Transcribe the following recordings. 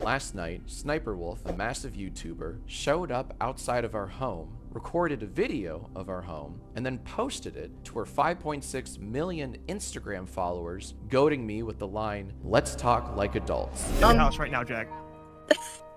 Last night, Sssniperwolf, a massive YouTuber, showed up outside of our home, recorded a video of our home, and then posted it to her 5.6 million Instagram followers, goading me with the line, "Let's talk like adults." In your house right now, Jack.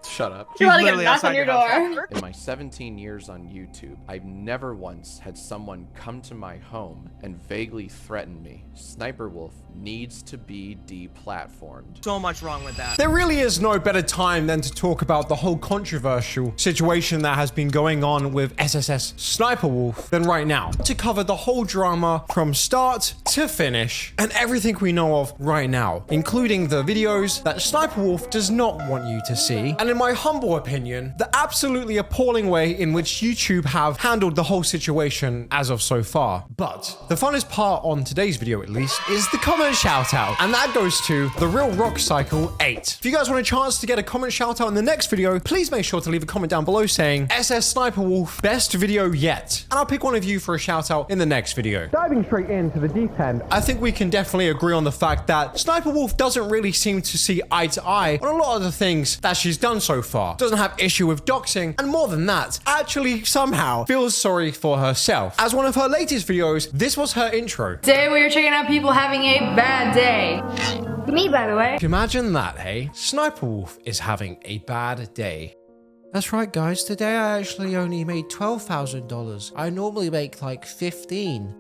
Shut up. He's literally outside your door. In my 17 years on YouTube, I've never once had someone come to my home and vaguely threaten me. Sssniperwolf needs to be deplatformed. So much wrong with that. There really is no better time than to talk about the whole controversial situation that has been going on with SSS Sniperwolf than right now. To cover the whole drama from start to finish and everything we know of right now, including the videos that Sniperwolf does not want you to see, and in my humble opinion, the absolutely appalling way in which YouTube have handled the whole situation as of so far. But the funnest part on today's video, at least, is the comment shout out, and that goes to The Real Rock Cycle 8. If you guys want a chance to get a comment shout out in the next video, please make sure to leave a comment down below saying SS Sniperwolf best video yet, and I'll pick one of you for a shout out in the next video. Diving straight into the deep end, I think we can definitely agree on the fact that Sniperwolf doesn't really seem to see eye to eye on a lot of the things that she's done so far. Doesn't have issue with doxing, and more than that, actually somehow feels sorry for herself. As one of her latest videos, this was her intro. Today we are checking out people having a bad day. Me, by the way. Imagine that, hey? Sniperwolf is having a bad day. That's right, guys. Today I actually only made $12,000. I normally make like 15.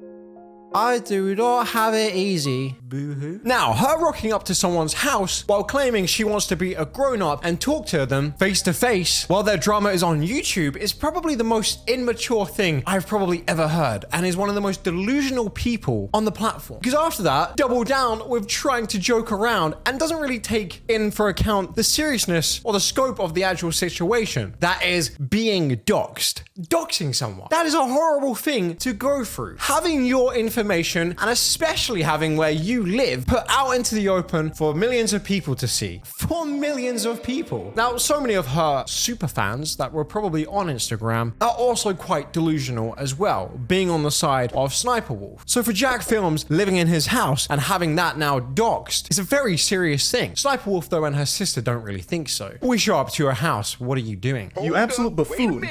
I do not have it easy. Boo-hoo. Now, her rocking up to someone's house while claiming she wants to be a grown-up and talk to them face to face while their drama is on YouTube is probably the most immature thing I've probably ever heard, and is one of the most delusional people on the platform. Because after that, double down with trying to joke around and doesn't really take in for account the seriousness or the scope of the actual situation. That is being doxed. Doxing someone. That is a horrible thing to go through. Having your information, and especially having where you live, put out into the open for millions of people to see. For millions of people. Now, so many of her super fans that were probably on Instagram are also quite delusional as well, being on the side of Sniperwolf. So for Jack Films living in his house and having that now doxed is a very serious thing. Sniperwolf, though, and her sister don't really think so. We show up to her house, what are you doing? You absolute buffoon.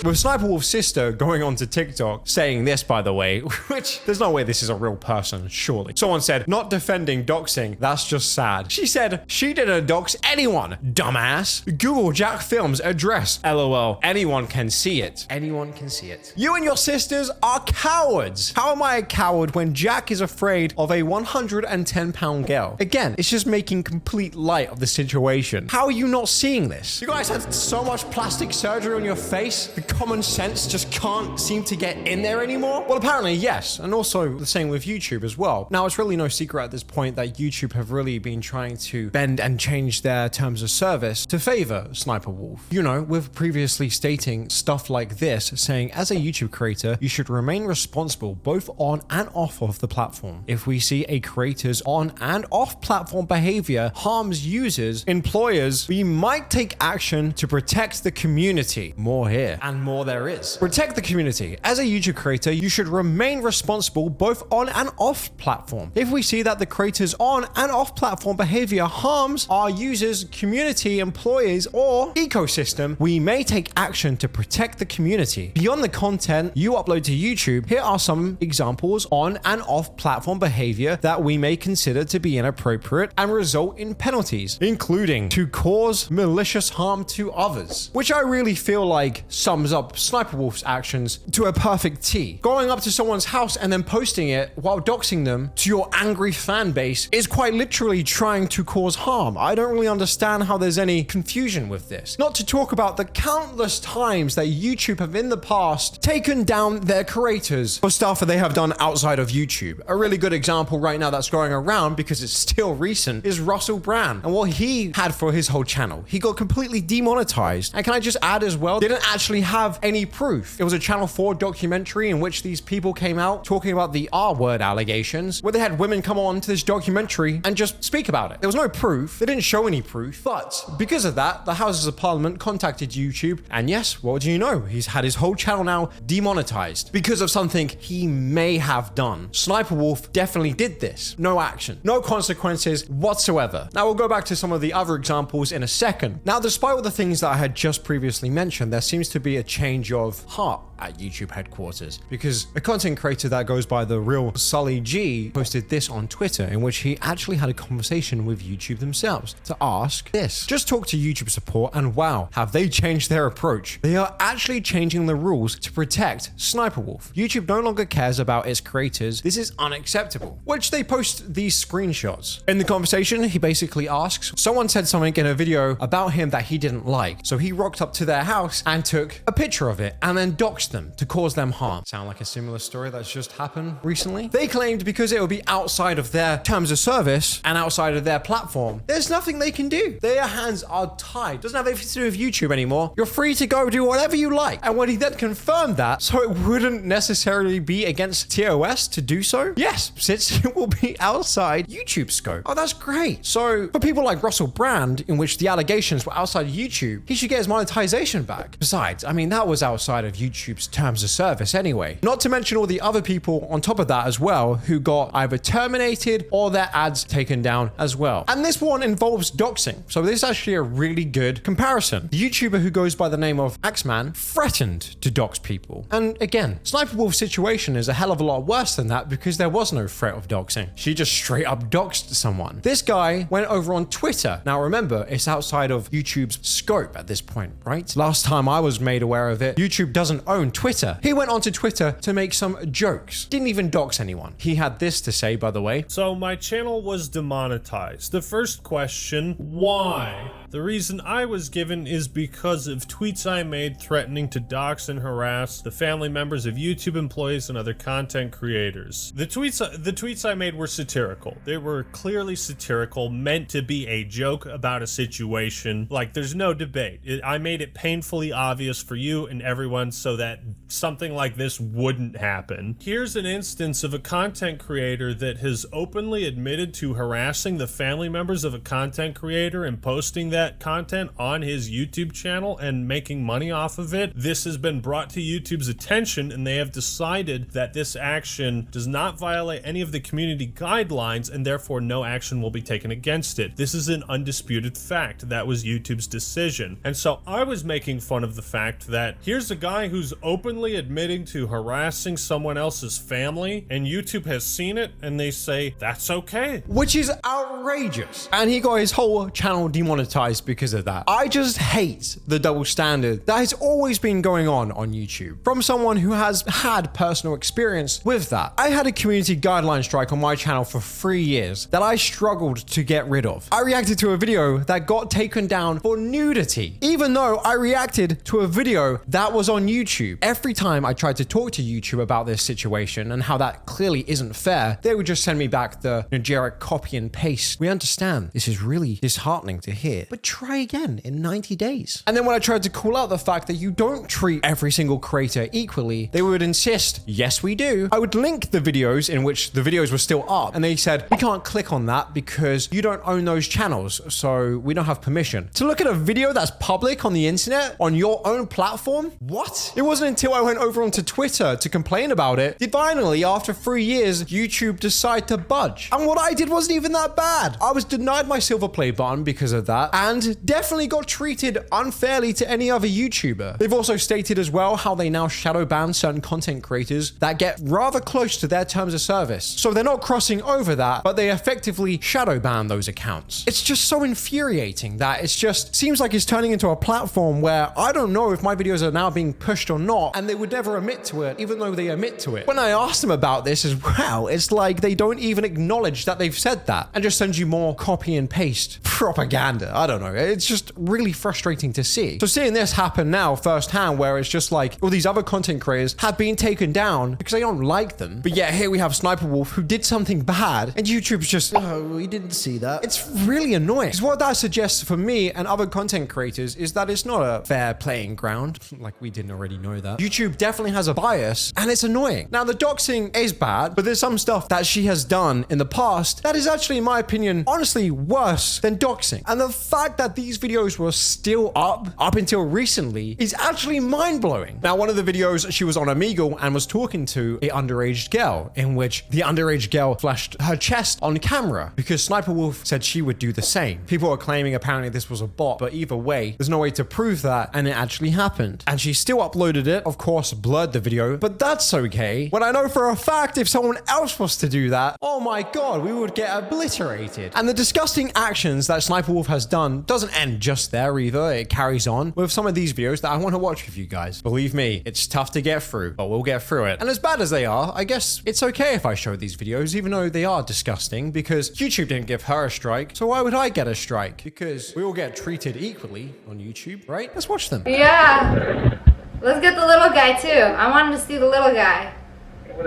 With Sniperwolf's sister going on to TikTok saying this, by the way, which there's no way this is a real person, surely. Someone said, not defending doxing, that's just sad. She said, she didn't dox anyone, dumbass. Google Jack Films address, LOL. Anyone can see it. Anyone can see it. You and your sisters are cowards. How am I a coward when Jack is afraid of a 110-pound girl? Again, it's just making complete light of the situation. How are you not seeing this? You guys had so much plastic surgery on your face, the common sense just can't seem to get in there anymore? Well, apparently, yes. And also the same with YouTube as well. Now, it's really no secret at this point that YouTube have really been trying to bend and change their terms of service to favor Sniperwolf. You know, with previously stating stuff like this, saying as a YouTube creator, you should remain responsible both on and off of the platform. If we see a creator's on and off platform behavior harms users, employers, we might take action to protect the community. More here. And more there is. Protect the community. As a YouTube creator, you should remain responsible both on and off platform. If we see that the creator's on and off platform behavior harms our users, community, employees, or ecosystem, we may take action to protect the community. Beyond the content you upload to YouTube, here are some examples on and off platform behavior that we may consider to be inappropriate and result in penalties, including to cause malicious harm to others, which I really feel like sums up Sniperwolf's actions to a perfect T. Going up to someone's house and then posting it while doxing them to your angry fan base is quite literally trying to cause harm. I don't really understand how there's any confusion with this. Not to talk about the countless times that YouTube have in the past taken down their creators for stuff that they have done outside of YouTube. A really good example right now that's going around because it's still recent is Russell Brand and what he had for his whole channel. He got completely demonetized. And can I just add as well, they didn't actually have have any proof. It was a Channel 4 documentary in which these people came out talking about the R-word allegations, where they had women come on to this documentary and just speak about it. There was no proof. They didn't show any proof. But because of that, the Houses of Parliament contacted YouTube, and yes, what do you know? He's had his whole channel now demonetized because of something he may have done. Sssniperwolf definitely did this. No action. No consequences whatsoever. Now we'll go back to some of the other examples in a second. Now, despite all the things that I had just previously mentioned, there seems to be a change of heart at YouTube headquarters, because a content creator that goes by the real Sully G posted this on Twitter, in which he actually had a conversation with YouTube themselves to ask this. Just talk to YouTube support, and wow, have they changed their approach. They are actually changing the rules to protect Sssniperwolf. YouTube no longer cares about its creators. This is unacceptable, which they post these screenshots. In the conversation, he basically asks, someone said something in a video about him that he didn't like, so he rocked up to their house and took a picture of it and then doxed them to cause them harm. Sound like a similar story that's just happened recently? They claimed because it would be outside of their terms of service and outside of their platform, there's nothing they can do. Their hands are tied. Doesn't have anything to do with YouTube anymore. You're free to go do whatever you like. And when he then confirmed that, so it wouldn't necessarily be against TOS to do so? Yes, since it will be outside YouTube scope. Oh, that's great. So for people like Russell Brand, in which the allegations were outside YouTube, he should get his monetization back. Besides, I mean, that was outside of YouTube's terms of service anyway. Not to mention all the other people on top of that as well, who got either terminated or their ads taken down as well. And this one involves doxing. So this is actually a really good comparison. The YouTuber who goes by the name of Axeman threatened to dox people. And again, Sniperwolf's situation is a hell of a lot worse than that, because there was no threat of doxing. She just straight up doxed someone. This guy went over on Twitter. Now remember, it's outside of YouTube's scope at this point, right? Last time I was made aware of it, YouTube doesn't own Twitter. He went onto Twitter to make some jokes. Didn't even dox anyone. He had this to say, by the way. So my channel was demonetized. The first question, why? The reason I was given is because of tweets I made threatening to dox and harass the family members of YouTube employees and other content creators. The tweets I made were satirical. They were clearly satirical, meant to be a joke about a situation. Like, there's no debate. I made it painfully obvious for you and everyone so that something like this wouldn't happen. Here's an instance of a content creator that has openly admitted to harassing the family members of a content creator and posting that content on his YouTube channel and making money off of it. This has been brought to YouTube's attention, and they have decided that this action does not violate any of the community guidelines, and therefore no action will be taken against it. This is an undisputed fact. That was YouTube's decision. And so I was making fun of the fact that here's a guy who's openly admitting to harassing someone else's family, and YouTube has seen it and they say that's okay. Which is outrageous. And he got his whole channel demonetized because of that. I just hate the double standard that has always been going on YouTube from someone who has had personal experience with that. I had a community guideline strike on my channel for 3 years that I struggled to get rid of. I reacted to a video that got taken down for nudity, even though I reacted to a video that was on YouTube. Every time I tried to talk to YouTube about this situation and how that clearly isn't fair, they would just send me back the generic copy and paste. We understand this is really disheartening to hear, but try again in 90 days. And then when I tried to call out the fact that you don't treat every single creator equally, they would insist, yes, we do. I would link the videos in which the videos were still up, and they said, we can't click on that because you don't own those channels, so we don't have permission to look at a video that's public on the internet on your own platform. What? It wasn't until I went over onto Twitter to complain about it did finally, after 3 years, YouTube decide to budge. And what I did wasn't even that bad. I was denied my silver play button because of that, and definitely got treated unfairly to any other YouTuber. They've also stated as well how they now shadow ban certain content creators that get rather close to their terms of service. So they're not crossing over that, but they effectively shadow ban those accounts. It's just so infuriating that it's just seems like it's turning into a platform where I don't know if my videos are now being pushed or not, and they would never admit to it, even though they admit to it. When I asked them about this as well, it's like they don't even acknowledge that they've said that and just send you more copy and paste propaganda. I don't don't know. It's just really frustrating to see. So seeing this happen now firsthand, where it's just like all these other content creators have been taken down because they don't like them. But yeah, here we have Sssniperwolf who did something bad and YouTube's just, oh, we didn't see that. It's really annoying. Because what that suggests for me and other content creators is that it's not a fair playing ground. Like we didn't already know that. YouTube definitely has a bias and it's annoying. Now the doxing is bad, but there's some stuff that she has done in the past that is actually, in my opinion, honestly worse than doxing. And the fact that these videos were still up until recently is actually mind-blowing. Now, one of the videos, she was on Omegle and was talking to an underage girl, in which the underage girl flashed her chest on camera because Sssniperwolf said she would do the same. People are claiming apparently this was a bot, but either way, there's no way to prove that, and it actually happened. And she still uploaded it, of course, blurred the video, but that's okay. When I know for a fact if someone else was to do that, oh my god, we would get obliterated. And the disgusting actions that Sssniperwolf has done doesn't end just there either. It carries on with some of these videos that I want to watch with you guys. Believe me, it's tough to get through, but we'll get through it. And as bad as they are, I guess it's okay if I show these videos, even though they are disgusting, because YouTube didn't give her a strike, so why would I get a strike? Because we all get treated equally on YouTube, right? Let's watch them. Yeah. Let's get the little guy too. I wanted to see the little guy.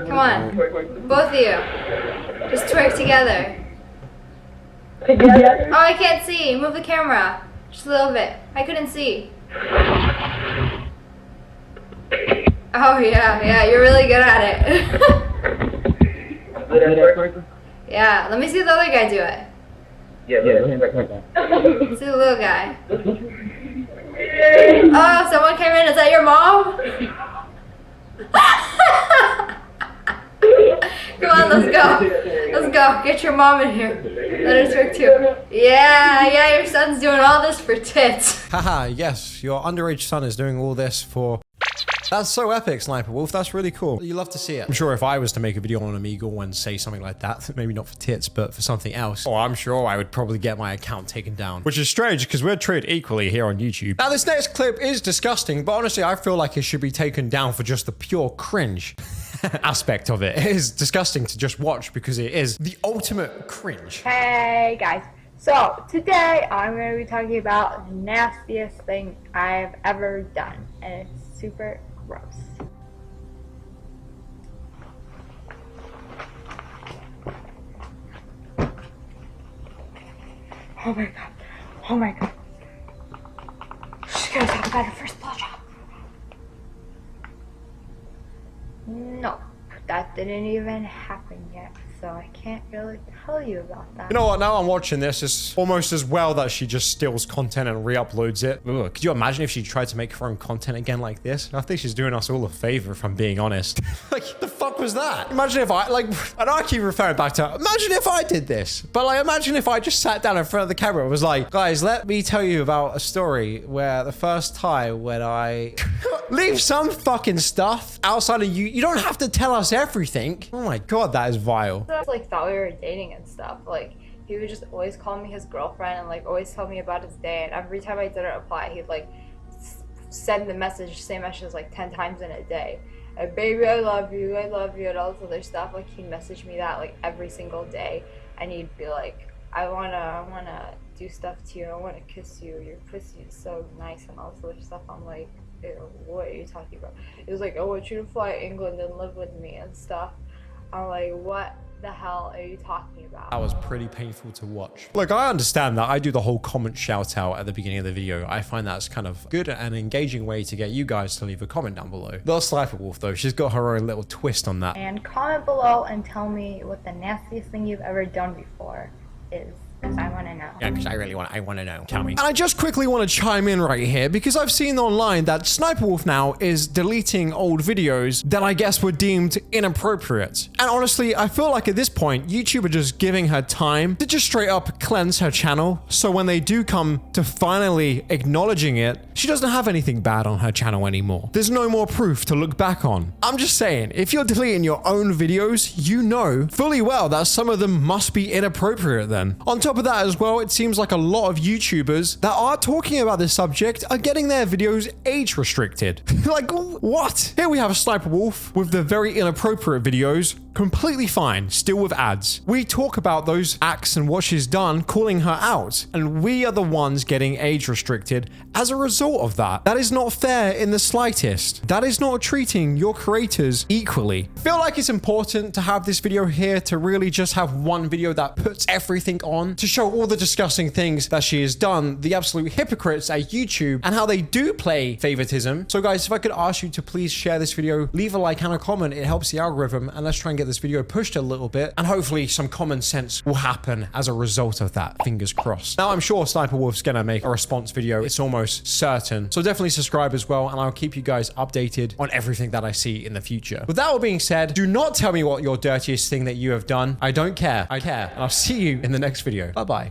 Come on. Both of you. Just twerk together. Oh, I can't see. Move the camera. Just a little bit. I couldn't see. Oh, yeah, you're really good at it. Yeah, let me see the other guy do it. Let's see the little guy. Oh, someone came in. Is that your mom? Come on, let's go. Let's go. Get your mom in here. Let her twerk too. Yeah, your son's doing all this for tits. Haha, yes, your underage son is doing all this for... That's so epic, Sssniperwolf. That's really cool. You love to see it. I'm sure if I was to make a video on Omegle and say something like that, maybe not for tits, but for something else, oh, I'm sure I would probably get my account taken down. Which is strange because we're treated equally here on YouTube. Now, this next clip is disgusting, but honestly, I feel like it should be taken down for just the pure cringe aspect of it. It is disgusting to just watch because it is the ultimate cringe. Hey, guys. So, today I'm going to be talking about the nastiest thing I've ever done, and it's super gross. Oh my god. Oh my god. She's gonna talk about her first blowjob. No, that didn't even happen yet. So I can't really tell you about that. You know what? Now I'm watching this, it's almost as well that she just steals content and re-uploads it. Ugh, could you imagine if she tried to make her own content again like this? I think she's doing us all a favor, if I'm being honest. Like, the fuck was that? Imagine if I, like, and I keep referring back to, imagine if I did this. But like, imagine if I just sat down in front of the camera and was like, guys, let me tell you about a story where the first time when I leave some fucking stuff outside of you. You don't have to tell us everything. Oh my god, that is vile. I like thought we were dating and stuff. Like, he would just always call me his girlfriend and like always tell me about his day, and every time I didn't reply, he'd like send the message, same message like 10 times in a day. Like, baby, I love you, and all this other stuff. Like, he'd message me that like every single day, and he'd be like, I wanna do stuff to you, I wanna kiss you, your pussy is so nice, and all this other stuff. I'm like, ew, what are you talking about? He was like, I want you to fly to England and live with me and stuff. I'm like, what the hell are you talking about? That was pretty painful to watch. Look, I understand that. I do the whole comment shout out at the beginning of the video. I find that's kind of good and engaging way to get you guys to leave a comment down below. The Sssniperwolf though, she's got her own little twist on that. And comment below and tell me what the nastiest thing you've ever done before is. Because I want to know. Yeah, because I want to know. Tell me. And I just quickly want to chime in right here because I've seen online that Sssniperwolf now is deleting old videos that I guess were deemed inappropriate. And honestly, I feel like at this point, YouTube are just giving her time to just straight up cleanse her channel. So when they do come to finally acknowledging it, she doesn't have anything bad on her channel anymore. There's no more proof to look back on. I'm just saying, if you're deleting your own videos, you know fully well that some of them must be inappropriate then. On top of that as well, it seems like a lot of YouTubers that are talking about this subject are getting their videos age restricted. Like, what? Here we have a Sssniperwolf with the very inappropriate videos Completely fine, still with ads. We talk about those acts and what she's done, calling her out, and we are the ones getting age restricted as a result of that. That is not fair in the slightest. That is not treating your creators equally. I feel like it's important to have this video here to really just have one video that puts everything on, to show all the disgusting things that she has done, the absolute hypocrites at YouTube, and how they do play favoritism. So guys, if I could ask you to please share this video, leave a like and a comment, it helps the algorithm, and let's try and get this video pushed a little bit, and hopefully some common sense will happen as a result of that. Fingers crossed. Now I'm sure Sniperwolf's gonna make a response video, it's almost certain. So definitely subscribe as well, and I'll keep you guys updated on everything that I see in the future. With that all being said, do not tell me what your dirtiest thing that you have done. I don't care. I care. And I'll see you in the next video. Bye bye.